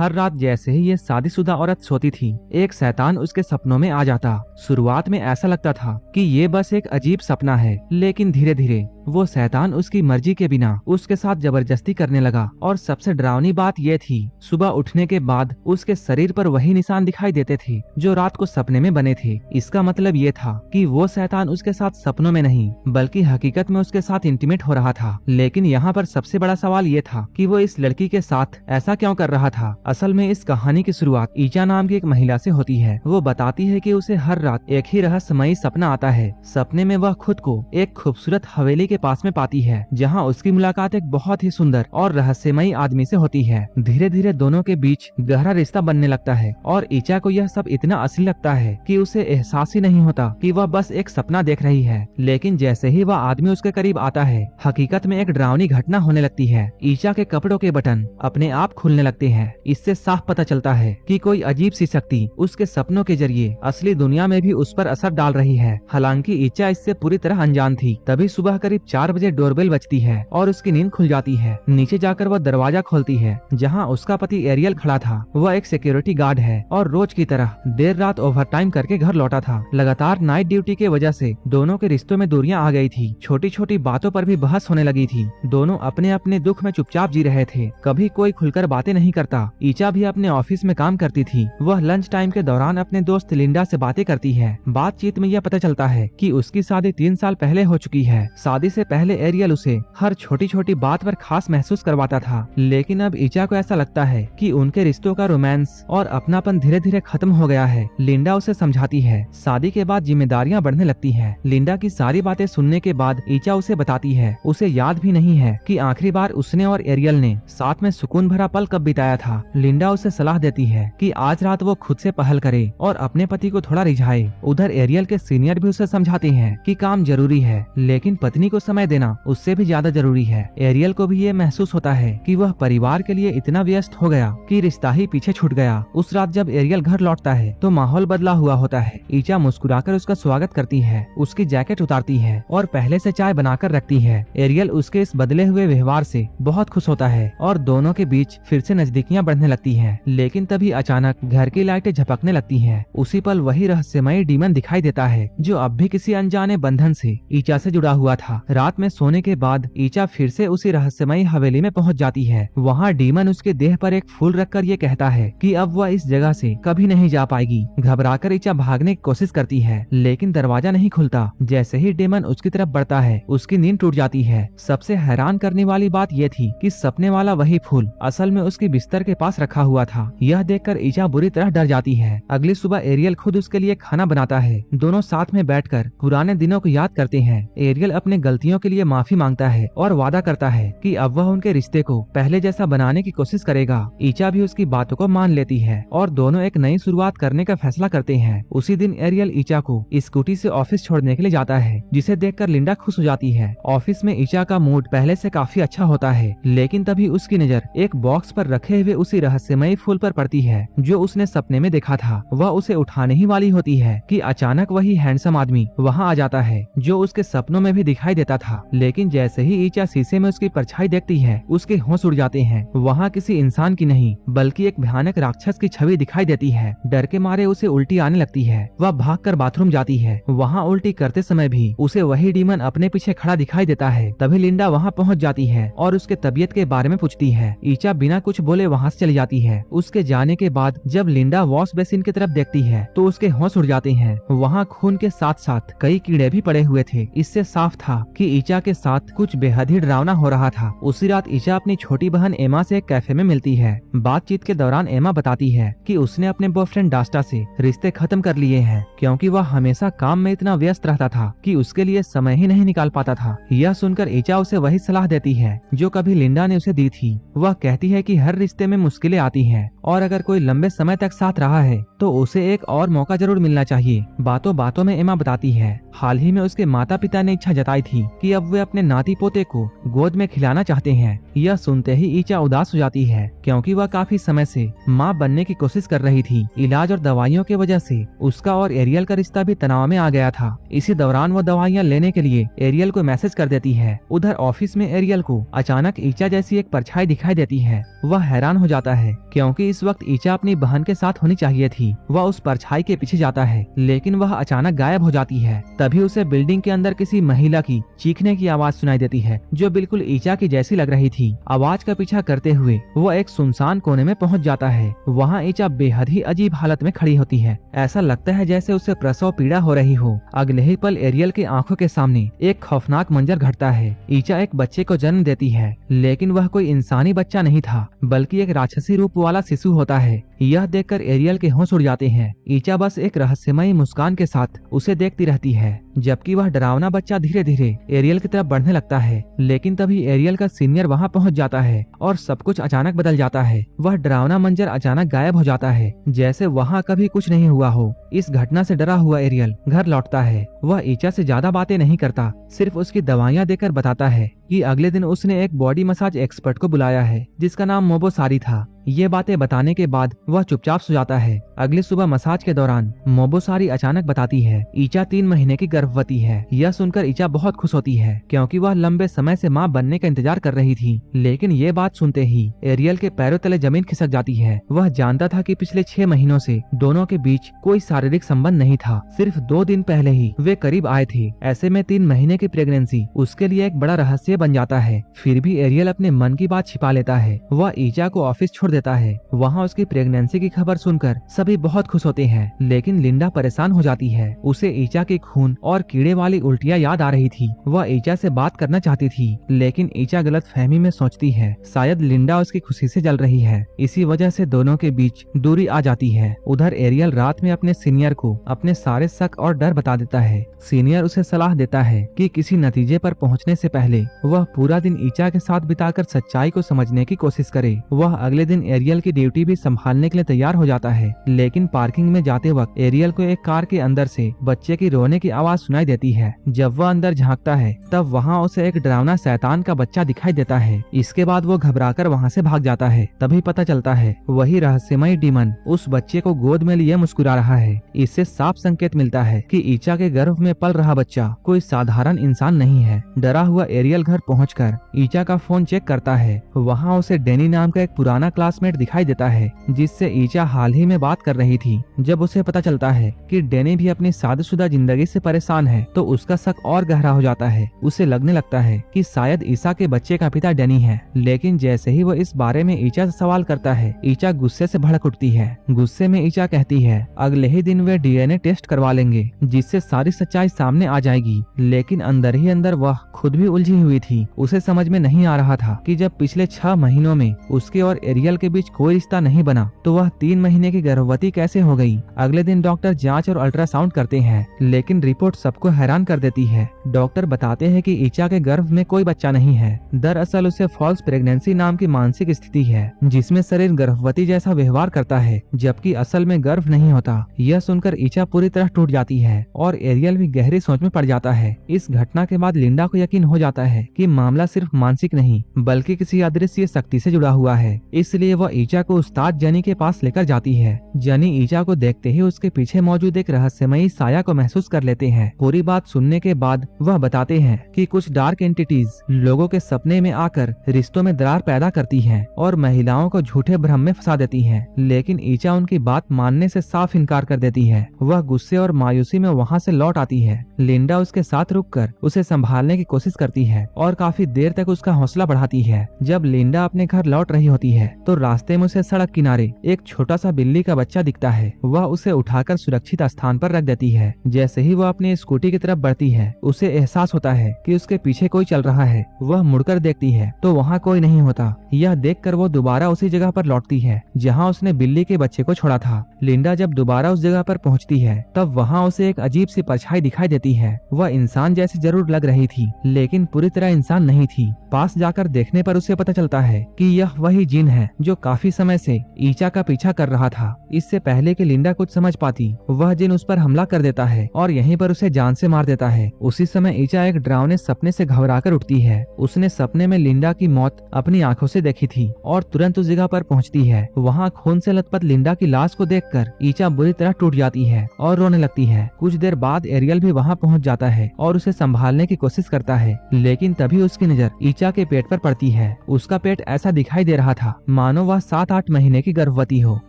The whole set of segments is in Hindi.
हर रात जैसे ही ये शादीशुदा औरत सोती थी, एक शैतान उसके सपनों में आ जाता। शुरुआत में ऐसा लगता था कि ये बस एक अजीब सपना है, लेकिन धीरे धीरे वो शैतान उसकी मर्जी के बिना उसके साथ जबरदस्ती करने लगा। और सबसे डरावनी बात ये थी, सुबह उठने के बाद उसके शरीर पर वही निशान दिखाई देते थे जो रात को सपने में बने थे। इसका मतलब ये था कि वो शैतान उसके साथ सपनों में नहीं बल्कि हकीकत में उसके साथ इंटीमेट हो रहा था। लेकिन यहाँ पर सबसे बड़ा सवाल ये था कि वो इस लड़की के साथ ऐसा क्यों कर रहा था। असल में इस कहानी की शुरुआत ईचा नाम की एक महिला से होती है। वो बताती है कि उसे हर रात एक ही रहस्यमयी सपना आता है। सपने में वह खुद को एक खूबसूरत हवेली के पास में पाती है, जहाँ उसकी मुलाकात एक बहुत ही सुंदर और रहस्यमयी आदमी से होती है। धीरे धीरे दोनों के बीच गहरा रिश्ता बनने लगता है और ईचा को यह सब इतना असली लगता है कि उसे एहसास ही नहीं होता कि वह बस एक सपना देख रही है। लेकिन जैसे ही वह आदमी उसके करीब आता है, हकीकत में एक डरावनी घटना होने लगती है। ईचा के कपड़ों के बटन अपने आप खुलने लगते हैं। इससे साफ पता चलता है कि कोई अजीब सी शक्ति उसके सपनों के जरिए असली दुनिया में भी उस पर असर डाल रही है। हालांकि ईचा इससे पूरी तरह अनजान थी। तभी सुबह करीब 4 बजे डोरबेल बजती है और उसकी नींद खुल जाती है। नीचे जाकर वह दरवाजा खोलती है, जहां उसका पति एरियल खड़ा था। वह एक सिक्योरिटी गार्ड है और रोज की तरह देर रात ओवरटाइम करके घर लौटा था। लगातार नाइट ड्यूटी के वजह से दोनों के रिश्तों में दूरियां आ गई थी। छोटी छोटी बातों पर भी बहस होने लगी थी। दोनों अपने अपने दुख में चुपचाप जी रहे थे। कभी कोई खुलकर बातें नहीं करता। ईचा भी अपने ऑफिस में काम करती थी। वह लंच टाइम के दौरान अपने दोस्त लिंडा से बातें करती है। बातचीत में यह पता चलता है कि उसकी शादी 3 साल पहले हो चुकी है। शादी से पहले एरियल उसे हर छोटी छोटी बात पर खास महसूस करवाता था, लेकिन अब ईचा को ऐसा लगता है कि उनके रिश्तों का रोमांस और अपनापन धीरे धीरे खत्म हो गया है। लिंडा उसे समझाती है। शादी के बाद जिम्मेदारियां बढ़ने लगती हैं। लिंडा की सारी बातें सुनने के बाद ईचा उसे बताती है उसे याद भी नहीं है कि आखिरी बार उसने और एरियल ने साथ में सुकून भरा पल कब बिताया था। लिंडा उसे सलाह देती है कि आज रात वो खुद से पहल करे और अपने पति को थोड़ा रिझाए। उधर एरियल के सीनियर भी उसे समझाते हैं कि काम जरूरी है, लेकिन पत्नी को समय देना उससे भी ज्यादा जरूरी है। एरियल को भी ये महसूस होता है कि वह परिवार के लिए इतना व्यस्त हो गया कि रिश्ता ही पीछे छूट गया। उस रात जब एरियल घर लौटता है तो माहौल बदला हुआ होता है। ईचा मुस्कुराकर उसका स्वागत करती है, उसकी जैकेट उतारती है और पहले से चाय बनाकर रखती है। एरियल उसके इस बदले हुए व्यवहार से बहुत खुश होता है और दोनों के बीच फिर से नजदीकियां बढ़ने लगती हैं। लेकिन तभी अचानक घर की लाइटें झपकने लगती हैं। उसी पल वही रहस्यमयी डीमन दिखाई देता है जो अब भी किसी अनजाने बंधन से ईचा से जुड़ा हुआ था। रात में सोने के बाद ईचा फिर से उसी रहस्यमयी हवेली में पहुंच जाती है। वहाँ डीमन उसके देह पर एक फूल रखकर ये कहता है कि अब वह इस जगह से कभी नहीं जा पाएगी। घबराकर ईचा भागने की कोशिश करती है, लेकिन दरवाजा नहीं खुलता। जैसे ही डीमन उसकी तरफ बढ़ता है, उसकी नींद टूट जाती है। सबसे हैरान करने वाली बात यह थी कि सपने वाला वही फूल असल में उसके बिस्तर के पास रखा हुआ था। यह देखकर ईचा बुरी तरह डर जाती है। अगली सुबह एरियल खुद उसके लिए खाना बनाता है। दोनों साथ में बैठकर पुराने दिनों को याद करते हैं। एरियल अपने गलतियों के लिए माफी मांगता है और वादा करता है कि अब वह उनके रिश्ते को पहले जैसा बनाने की कोशिश करेगा। ईचा भी उसकी बातों को मान लेती है और दोनों एक नई शुरुआत करने का फैसला करते हैं। उसी दिन एरियल ईचा को स्कूटी से ऑफिस छोड़ने के लिए जाता है, जिसे देखकर लिंडा खुश हो जाती है। ऑफिस में ईचा का मूड पहले से काफी अच्छा होता है, लेकिन तभी उसकी नजर एक बॉक्स पर रखे हुए उसी रहस्यमयी फूल पर पड़ती है जो उसने सपने में देखा था। वह उसे उठाने ही वाली होती है कि अचानक वही हैंडसम आदमी वहाँ आ जाता है जो उसके सपनों में भी दिखाई देता था। लेकिन जैसे ही ईचा शीशे में उसकी परछाई देखती है, उसके होश उड़ जाते हैं। वहाँ किसी इंसान की नहीं बल्कि एक भयानक राक्षस की छवि दिखाई देती है। डर के मारे उसे उल्टी आने लगती है। वह भागकर बाथरूम जाती है। वहाँ उल्टी करते समय भी उसे वही डीमन अपने पीछे खड़ा दिखाई देता है। तभी लिंडा वहाँ पहुँच जाती है और उसके तबीयत के बारे में पूछती है। ईचा बिना कुछ बोले वहाँ से चली जाती है। उसके जाने के बाद जब लिंडा वॉश बेसिन की तरफ देखती है तो उसके होश उड़ जाते हैं। वहाँ खून के साथ साथ कई कीड़े भी पड़े हुए थे। इससे साफ था कि ईचा के साथ कुछ बेहद ही डरावना हो रहा था। उसी रात ईचा अपनी छोटी बहन एमा से एक कैफे में मिलती है। बातचीत के दौरान एमा बताती है कि उसने अपने बॉयफ्रेंड डास्टा से रिश्ते खत्म कर लिए हैं, क्योंकि वह हमेशा काम में इतना व्यस्त रहता था कि उसके लिए समय ही नहीं निकाल पाता था। यह सुनकर ईचा उसे वही सलाह देती है जो कभी लिंडा ने उसे दी थी। वह कहती है कि हर रिश्ते में मुश्किलें आती हैं और अगर कोई लंबे समय तक साथ रहा है तो उसे एक और मौका जरूर मिलना चाहिए। बातों बातों में एमा बताती है हाल ही में उसके माता पिता ने इच्छा जताई थी कि अब वे अपने नाती पोते को गोद में खिलाना चाहते हैं। यह सुनते ही ईचा उदास हो जाती है, क्योंकि वह काफी समय से माँ बनने की कोशिश कर रही थी। इलाज और दवाइयों की वजह से उसका और एरियल का रिश्ता भी तनाव में आ गया था। इसी दौरान वो दवाइयाँ लेने के लिए एरियल को मैसेज कर देती है। उधर ऑफिस में एरियल को अचानक ईचा जैसी एक परछाई दिखाई देती है। वह हैरान हो जाता है, क्योंकि इस वक्त ईचा अपनी बहन के साथ होनी चाहिए थी। वह उस परछाई के पीछे जाता है, लेकिन वह अचानक गायब हो जाती है। तभी उसे बिल्डिंग के अंदर किसी महिला की चीखने की आवाज सुनाई देती है, जो बिल्कुल ईचा की जैसी लग रही थी। आवाज का पीछा करते हुए वो एक सुनसान कोने में पहुंच जाता है। वहाँ ईचा बेहद ही अजीब हालत में खड़ी होती है। ऐसा लगता है जैसे उसे प्रसव पीड़ा हो रही हो। अगले ही पल एरियल की आंखों के सामने एक खौफनाक मंजर घटता है। ईचा एक बच्चे को जन्म देती है, लेकिन वह कोई इंसानी बच्चा नहीं था, बल्कि एक राक्षसी रूप वाला शिशु होता है। यह देखकर एरियल के होश उड़ जाते हैं। ईचा बस एक रहस्यमयी मुस्कान के साथ उसे देखती रहती है, जबकि वह डरावना बच्चा धीरे धीरे एरियल की तरफ बढ़ने लगता है। लेकिन तभी एरियल का सीनियर वहां पहुंच जाता है और सब कुछ अचानक बदल जाता है। वह डरावना मंजर अचानक गायब हो जाता है, जैसे वहां कभी कुछ नहीं हुआ हो। इस घटना से डरा हुआ एरियल घर लौटता है। वह ईचा से ज्यादा बातें नहीं करता, सिर्फ उसकी दवाइयां देकर बताता है कि अगले दिन उसने एक बॉडी मसाज एक्सपर्ट को बुलाया है, जिसका नाम मोबोसारी था। ये बातें बताने के बाद वह चुपचाप सो जाता है। अगली सुबह मसाज के दौरान मोबोसारी अचानक बताती है ईचा 3 महीने की गर्भवती है। यह सुनकर ईचा बहुत खुश होती है, क्योंकि वह लंबे समय से मां बनने का इंतजार कर रही थी। लेकिन ये बात सुनते ही एरियल के पैरों तले जमीन खिसक जाती है। वह जानता था कि पिछले 6 महीनों से दोनों के बीच कोई शारीरिक संबंध नहीं था। सिर्फ 2 दिन पहले ही वे करीब आए थे। ऐसे में 3 महीने की प्रेगनेंसी उसके लिए एक बड़ा रहस्य बन जाता है। फिर भी एरियल अपने मन की बात छिपा लेता है। वह ईचा को ऑफिस छोड़ देता है। वहाँ उसकी प्रेगनेंसी की खबर सुनकर सभी बहुत खुश होते हैं, लेकिन लिंडा परेशान हो जाती है। उसे ईचा के खून और कीड़े वाली उल्टियाँ याद आ रही थी। वह ईचा से बात करना चाहती थी, लेकिन ईचा गलतफहमी में सोचती है शायद लिंडा उसकी खुशी से जल रही है। इसी वजह से दोनों के बीच दूरी आ जाती है। उधर एरियल रात में अपने सीनियर को अपने सारे शक और डर बता देता है। सीनियर उसे सलाह देता है कि किसी नतीजे पर पहुंचने से पहले वह पूरा दिन ईचा के साथ बिताकर सच्चाई को समझने की कोशिश करे। वह अगले दिन एरियल की ड्यूटी भी संभालने के लिए तैयार हो जाता है, लेकिन पार्किंग में जाते वक्त एरियल को एक कार के अंदर से बच्चे की रोने की आवाज सुनाई देती है। जब वह अंदर झांकता है तब वहाँ उसे एक डरावना शैतान का बच्चा दिखाई देता है। इसके बाद वो घबराकर वहाँ से भाग जाता है। तभी पता चलता है वही रहस्यमयी डीमन उस बच्चे को गोद में लिए मुस्कुरा रहा है। इससे साफ संकेत मिलता है कि ईचा के गर्भ में पल रहा बच्चा कोई साधारण इंसान नहीं है। डरा हुआ एरियल घर पहुंचकर ईचा का फोन चेक करता है। वहाँ उसे डेनी नाम का एक पुराना क्लासमेट दिखाई देता है, जिससे ईचा हाल ही में बात कर रही थी। जब उसे पता चलता है कि डेनी भी अपनी शादीशुदा जिंदगी से परेशान है, तो उसका शक और गहरा हो जाता है। उसे लगने लगता है कि शायद ईसा के बच्चे का पिता डेनी है। लेकिन जैसे ही वो इस बारे में ईचा से सवाल करता है, ईचा गुस्से से भड़क उठती है। गुस्से में ईचा कहती है अगले ही दिन वे डीएनए टेस्ट करवा लेंगे, जिससे सारी सच्चाई सामने आ जाएगी। लेकिन अंदर ही अंदर वह खुद भी उलझी हुई थी। उसे समझ में नहीं आ रहा था कि जब पिछले 6 महीनों में उसके और एरियल के बीच कोई रिश्ता नहीं बना, तो वह 3 महीने की गर्भवती कैसे हो गई। अगले दिन डॉक्टर जांच और अल्ट्रासाउंड करते हैं, लेकिन रिपोर्ट सबको हैरान कर देती है। डॉक्टर बताते हैं कि ईचा के गर्भ में कोई बच्चा नहीं है। दरअसल उसे फॉल्स प्रेगनेंसी नाम की मानसिक स्थिति है, जिसमें शरीर गर्भवती जैसा व्यवहार करता है, जबकि असल में गर्भ नहीं होता। यह सुनकर ईचा पूरी तरह टूट जाती है और एरियल भी गहरी सोच में पड़ जाता है। इस घटना के बाद लिंडा को यकीन हो जाता है कि मामला सिर्फ मानसिक नहीं, बल्कि किसी अदृश्य शक्ति से जुड़ा हुआ है। इसलिए वह ईचा को उस्ताद जनी के पास लेकर जाती है। जनी ईचा को देखते ही उसके पीछे मौजूद एक रहस्यमयी साया को महसूस कर लेते हैं। पूरी बात सुनने के बाद वह बताते हैं कि कुछ डार्क एंटिटीज लोगों के सपने में आकर रिश्तों में दरार पैदा करती हैं और महिलाओं को झूठे भ्रम में फंसा देती हैं। लेकिन ईचा उनकी बात मानने से साफ इनकार कर देती है। वह गुस्से और मायूसी में वहाँ से लौट आती है। लिंडा उसके साथ रुककर उसे संभालने की कोशिश करती है और काफी देर तक उसका हौसला बढ़ाती है। जब लिंडा अपने घर लौट रही होती है, तो रास्ते में उसे सड़क किनारे एक छोटा सा बिल्ली का बच्चा दिखता है। वह उसे उठाकर सुरक्षित स्थान पर रख देती है। जैसे ही वह अपनी स्कूटी की तरफ बढ़ती है, उसे एहसास होता है कि उसके पीछे कोई चल रहा है। वह मुड़कर देखती है तो वहाँ कोई नहीं होता। यह देखकर वो दोबारा उसी जगह पर लौटती है जहाँ उसने बिल्ली के बच्चे को छोड़ा था। लिंडा जब दोबारा उस जगह पर पहुँचती है, तब वहाँ उसे एक अजीब सी परछाई दिखाई देती है। वह इंसान जैसी जरूर लग रही थी, लेकिन पूरी तरह इंसान नहीं थी। पास जाकर देखने पर उसे पता चलता है कि यह वही जिन है जो काफी समय से ईचा का पीछा कर रहा था। इससे पहले कि लिंडा कुछ समझ पाती, वह जिन उस पर हमला कर देता है और यहीं पर उसे जान से मार देता है। उसी समय ईचा एक डरावने सपने से घबराकर उठती है। उसने सपने में लिंडा की मौत अपनी आंखों से देखी थी और तुरंत उस जगह पर पहुंचती है। वहां खून से लथपथ लिंडा की लाश को देखकर ईचा बुरी तरह टूट जाती है और रोने लगती है। कुछ देर बाद एरियल भी वहां पहुंच जाता है और उसे संभालने की कोशिश करता है, लेकिन तभी उसकी नजर ईचा के पेट पर पड़ती है। उसका पेट ऐसा दिखाई दे रहा था मानो वह 7-8 महीने की गर्भवती हो,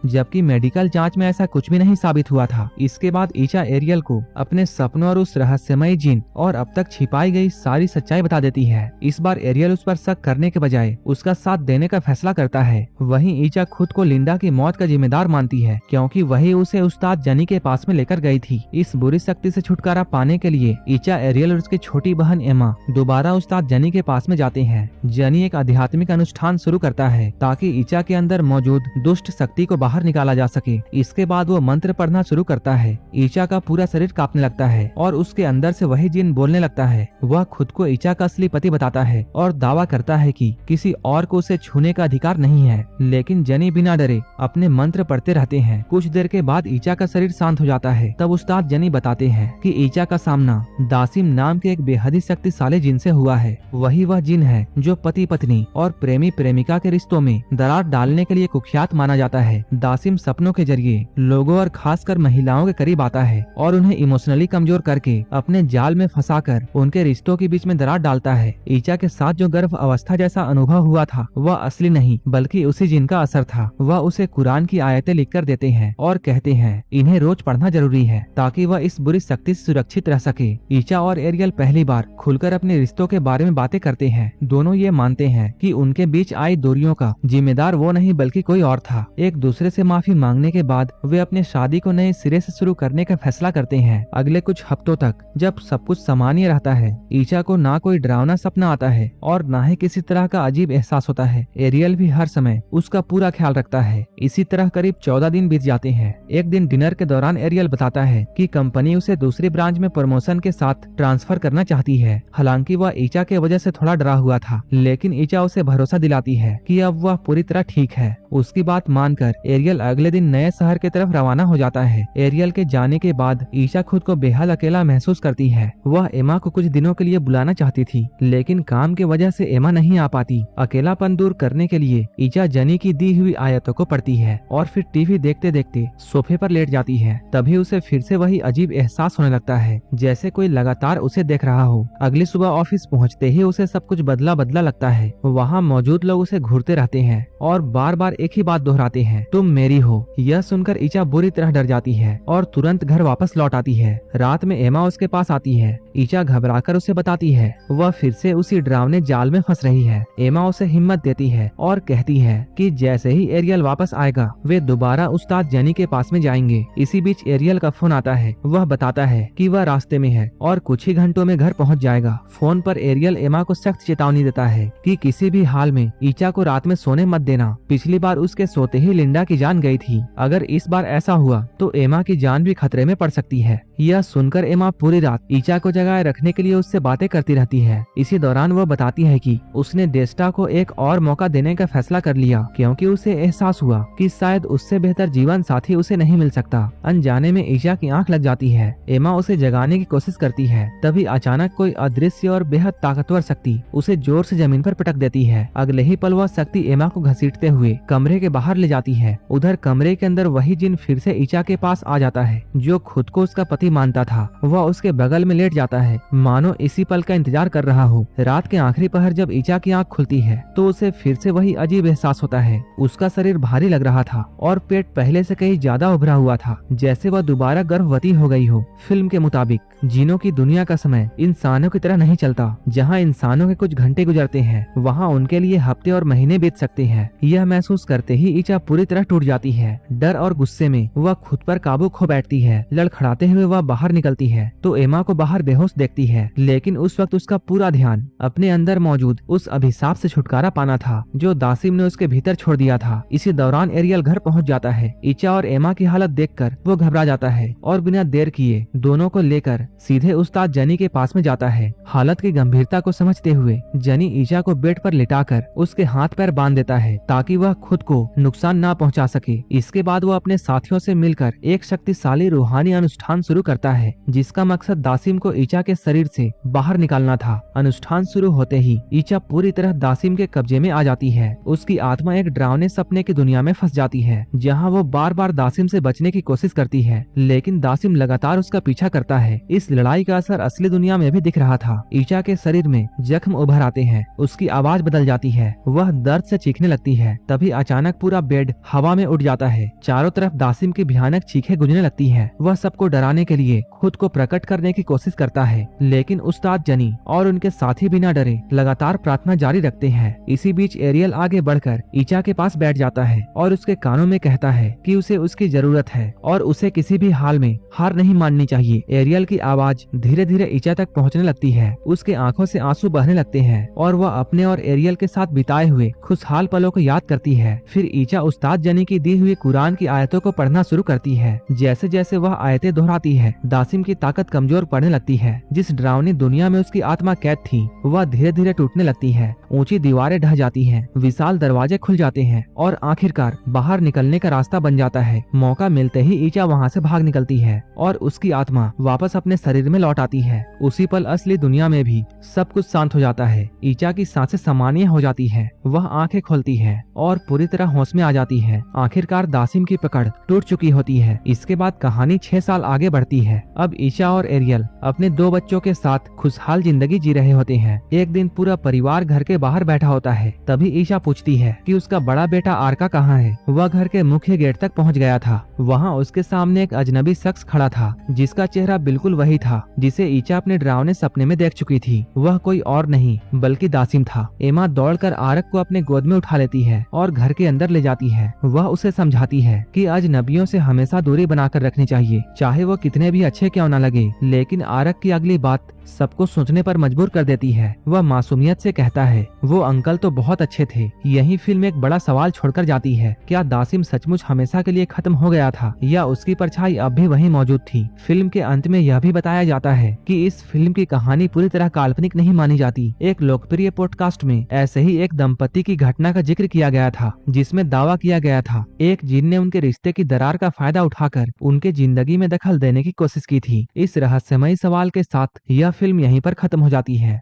जबकि मेडिकल जांच में ऐसा कुछ भी नहीं साबित हुआ था। इसके बाद ईचा एरियल को अपने सपनों और उस रहस्यमयी जिन और अब तक छिपाई गई सारी सच्चाई बता देती है। इस बार एरियल उस पर शक करने के बजाय उसका साथ देने का फैसला करता है। वहीं ईचा खुद को लिंडा की मौत का जिम्मेदार मानती है, क्योंकि वही उसे उस्ताद जनी के पास में लेकर गई थी। इस बुरी शक्ति से छुटकारा पाने के लिए ईचा, एरियल और उसकी छोटी बहन एमा दोबारा उस्ताद जनी के पास में जाते हैं। जनी एक आध्यात्मिक अनुष्ठान शुरू करता है ताकि ईचा के अंदर मौजूद दुष्ट शक्ति को बाहर निकाला जा सके। इसके बाद वो मंत्र पढ़ना शुरू करता है। ईचा का पूरा शरीर कांपने लगता है और उसके अंदर से वही जिन बोलने लगता है। वह खुद को ईचा का असली पति बताता है और दावा करता है कि किसी और को उसे छूने का अधिकार नहीं है, लेकिन जनी बिना डरे अपने मंत्र पढ़ते रहते हैं। कुछ देर के बाद ईचा का शरीर शांत हो जाता है। तब उस्ताद जनी बताते हैं कि ईचा का सामना दासिम नाम के एक बेहद ही शक्तिशाली जिन से हुआ है। वही वह जिन है जो पति पत्नी और प्रेमी प्रेमिका के रिश्तों में दरार डालने के लिए कुख्यात माना जाता है। दासिम सपनों के जरिए लोगों और खासकर महिलाओं के करीब आता है और उन्हें इमोशनली कमजोर करके अपने जाल में फंसाकर उनके रिश्तों के बीच में दरार डालता है। ईचा के साथ जो गर्भ अवस्था जैसा अनुभव हुआ था वह असली नहीं बल्कि उसी जिन का असर था। वह उसे कुरान की आयतें लिखकर देते हैं और कहते हैं इन्हें रोज पढ़ना जरूरी है ताकि वह इस बुरी शक्ति से सुरक्षित रह सके। ईचा और एरियल पहली बार खुलकर अपने रिश्तों के बारे में बातें करते हैं। दोनों ये मानते हैं कि उनके बीच आई दूरियों का जिम्मेदार वो नहीं बल्कि कोई और था। एक दूसरे से माफी मांगने के बाद वे अपने शादी को नए सिरे से शुरू करने का फैसला करते हैं। अगले कुछ हफ्तों तक जब सब कुछ सामान्य रहता है, ईचा को ना कोई डरावना सपना आता है और ना ही किसी तरह का अजीब एहसास होता है। एरियल भी हर समय उसका पूरा ख्याल रखता है। इसी तरह करीब 14 दिन बीत जाते हैं। एक दिन डिनर के दौरान एरियल बताता है कि कंपनी उसे दूसरी ब्रांच में प्रमोशन के साथ ट्रांसफर करना चाहती है। हालांकि वह ईचा के वजह से थोड़ा डरा हुआ था, लेकिन ईचा उसे भरोसा दिलाती है कि अब वह पूरी तरह ठीक है। उसकी बात मानकर एरियल अगले दिन नए शहर की तरफ रवाना हो जाता है। एरियल के जाने के बाद ईचा खुद को बेहद अकेला महसूस करती है। वह एमा को कुछ दिनों के लिए बुलाना चाहती थी, लेकिन काम की वजह से एमा नहीं आ पाती। अकेलापन दूर करने के लिए ईचा जनी की दी हुई आयतों को पढ़ती है और फिर टीवी देखते देखते सोफे पर लेट जाती है। तभी उसे फिर से वही अजीब एहसास होने लगता है, जैसे कोई लगातार उसे देख रहा हो। अगली सुबह ऑफिस पहुंचते ही उसे सब कुछ बदला बदला लगता है। वहाँ मौजूद लोग उसे घूरते रहते हैं और बार बार एक ही बात दोहराते हैं, तुम मेरी हो। यह सुनकर ईचा बुरी तरह डर जाती है और तुरंत घर वापस लौट आती है। रात में एमा उसके पास आती है। ईचा घबराकर उसे बताती है वह फिर से उसी डरावने जाल में फंस रही है। एमा उसे हिम्मत देती है और कहती है कि जैसे ही एरियल वापस आएगा वे दोबारा उस्ताद जनी के पास में जाएंगे। इसी बीच एरियल का फोन आता है। वह बताता है कि वह रास्ते में है और कुछ ही घंटों में घर पहुंच जाएगा। फोन पर एरियल एमा को सख्त चेतावनी देता है कि किसी भी हाल में ईचा को रात में सोने मत देना। पिछली बार उसके सोते ही लिंडा की जान गई थी। अगर इस बार ऐसा हुआ तो एमा की जान भी खतरे में पड़ सकती है। यह सुनकर एमा पूरी रात ईचा को जगाए रखने के लिए उससे बातें करती रहती है। इसी दौरान वह बताती है कि उसने डेस्टा को एक और मौका देने का फैसला कर लिया, क्योंकि उसे एहसास हुआ कि शायद उससे बेहतर जीवन साथी उसे नहीं मिल सकता। अनजाने में ईचा की आंख लग जाती है। एमा उसे जगाने की कोशिश करती है। तभी अचानक कोई अदृश्य और बेहद ताकतवर शक्ति उसे जोर से जमीन पर पटक देती है। अगले ही पल वह शक्ति एमा को घसीटते हुए कमरे के बाहर ले जाती है। उधर कमरे के अंदर वही जिन फिर से ईचा के पास आ जाता है, जो खुद को उसका पति मानता था। वह उसके बगल में लेट जाता है, मानो इसी पल का इंतजार कर रहा हो। रात के आखिरी पहर जब ईचा की आंख खुलती है तो उसे फिर से वही अजीब एहसास होता है। उसका शरीर भारी लग रहा था और पेट पहले से कहीं ज्यादा उभरा हुआ था, जैसे वह दोबारा गर्भवती हो गई हो। फिल्म के मुताबिक जिनों की दुनिया का समय इंसानों की तरह नहीं चलता। जहाँ इंसानों के कुछ घंटे गुजरते हैं, वहाँ उनके लिए हफ्ते और महीने बीत सकते हैं। यह महसूस करते ही ईचा पूरी तरह टूट जाती है। डर और गुस्से में वह खुद पर काबू खो बैठती है। लड़खड़ाते हुए वह बाहर निकलती है तो एमा को बाहर बेहोश देखती है, लेकिन उस वक्त उसका पूरा ध्यान अपने अंदर मौजूद उस अभिशाप से छुटकारा पाना था जो दासिम ने उसके भीतर छोड़ दिया था। इसी दौरान एरियल घर पहुंच जाता है। ईचा और एमा की हालत देखकर वो घबरा जाता है और बिना देर किए दोनों को लेकर सीधे उस्ताद जनी के पास में जाता है। हालत की गंभीरता को समझते हुए जनी ईचा को बेड पर लिटाकर उसके हाथ पैर बांध देता है ताकि वह खुद को नुकसान ना पहुंचा सके। इसके बाद वो अपने साथियों से मिलकर एक शक्तिशाली रूहानी अनुष्ठान शुरू करता है जिसका मकसद दासिम को ईचा के शरीर से बाहर निकालना था। अनुष्ठान शुरू होते ही ईचा पूरी तरह दासिम के कब्जे में आ जाती है। उसकी आत्मा एक डरावने सपने की दुनिया में फंस जाती है जहां वो बार बार दासिम से बचने की कोशिश करती है, लेकिन दासिम लगातार उसका पीछा करता है। इस लड़ाई का असर असली दुनिया में भी दिख रहा था। ईचा के शरीर में जख्म उभर आते हैं, उसकी आवाज बदल जाती है, वह दर्द से चीखने लगती है। तभी अचानक पूरा बेड हवा में उड़ जाता है। चारों तरफ दासिम की भयानक चीखें गूंजने लगती है। वह सबको डराने के लिए खुद को प्रकट करने की कोशिश करता है, लेकिन उस्ताद जनी और उनके साथी बिना डरे लगातार प्रार्थना जारी रखते हैं। इसी बीच एरियल आगे बढ़कर ईचा के पास बैठ जाता है और उसके कानों में कहता है कि उसे उसकी जरूरत है और उसे किसी भी हाल में हार नहीं माननी चाहिए। एरियल की आवाज धीरे धीरे ईचा तक पहुंचने लगती है। उसके आंखों से आंसू बहने लगते हैं और वह अपने और एरियल के साथ बिताए हुए खुशहाल पलों को याद करती है। फिर ईचा उस्ताद जनी की दी हुई कुरान की आयतों को पढ़ना शुरू करती है। जैसे जैसे वह आयतें दोहराती है, दासिम की ताकत कमजोर पड़ने लगती है। जिस डरावनी दुनिया में उसकी आत्मा कैद थी वह धीरे धीरे टूटने लगती है। ऊंची दीवारें ढह जाती हैं, विशाल दरवाजे खुल जाते हैं और आखिरकार बाहर निकलने का रास्ता बन जाता है। मौका मिलते ही ईचा वहाँ से भाग निकलती है और उसकी आत्मा वापस अपने शरीर में लौट आती है। उसी पल असली दुनिया में भी सब कुछ शांत हो जाता है। ईचा की सांसें सामान्य हो जाती है, वह आंखें खोलती है और पूरी तरह होश में आ जाती है। आखिरकार दासिम की पकड़ टूट चुकी होती है। इसके बाद कहानी 6 साल आगे बढ़ती है। अब ईचा और एरियल अपने 2 बच्चों के साथ खुशहाल जिंदगी जी रहे होते हैं। एक दिन पूरा परिवार घर के बाहर बैठा होता है। तभी ईचा पूछती है कि उसका बड़ा बेटा आरका कहाँ है। वह घर के मुख्य गेट तक पहुँच गया था। वहाँ उसके सामने एक अजनबी शख्स खड़ा था जिसका चेहरा बिल्कुल वही था जिसे ईचा अपने डरावने सपने में देख चुकी थी। वह कोई और नहीं बल्कि दासिम था। एमा दौड़कर आरक को अपने गोद में उठा लेती है और घर के अंदर ले जाती है। वह उसे समझाती है कि अजनबियों से हमेशा दूरी बनाकर रखनी चाहिए, चाहे वो कितने भी अच्छे क्यों न लगे। लेकिन आरक की अगली बात सबको सोचने पर मजबूर कर देती है। वह मासूमियत से कहता है, वो अंकल तो बहुत अच्छे थे। यही फिल्म एक बड़ा सवाल छोड़कर जाती है, क्या दासिम सचमुच हमेशा के लिए खत्म हो गया था या उसकी परछाई अब भी वहीं मौजूद थी। फिल्म के अंत में यह भी बताया जाता है कि इस फिल्म की कहानी पूरी तरह काल्पनिक नहीं मानी जाती। एक लोकप्रिय पॉडकास्ट में ऐसे ही एक दंपति की घटना का जिक्र किया गया था जिसमें दावा किया गया था एक जिन ने उनके रिश्ते की दरार का फायदा उठाकर उनके जिंदगी में दखल देने की कोशिश की थी। इस रहस्यमयी सवाल के साथ यह फिल्म यहीं पर खत्म हो जाती है।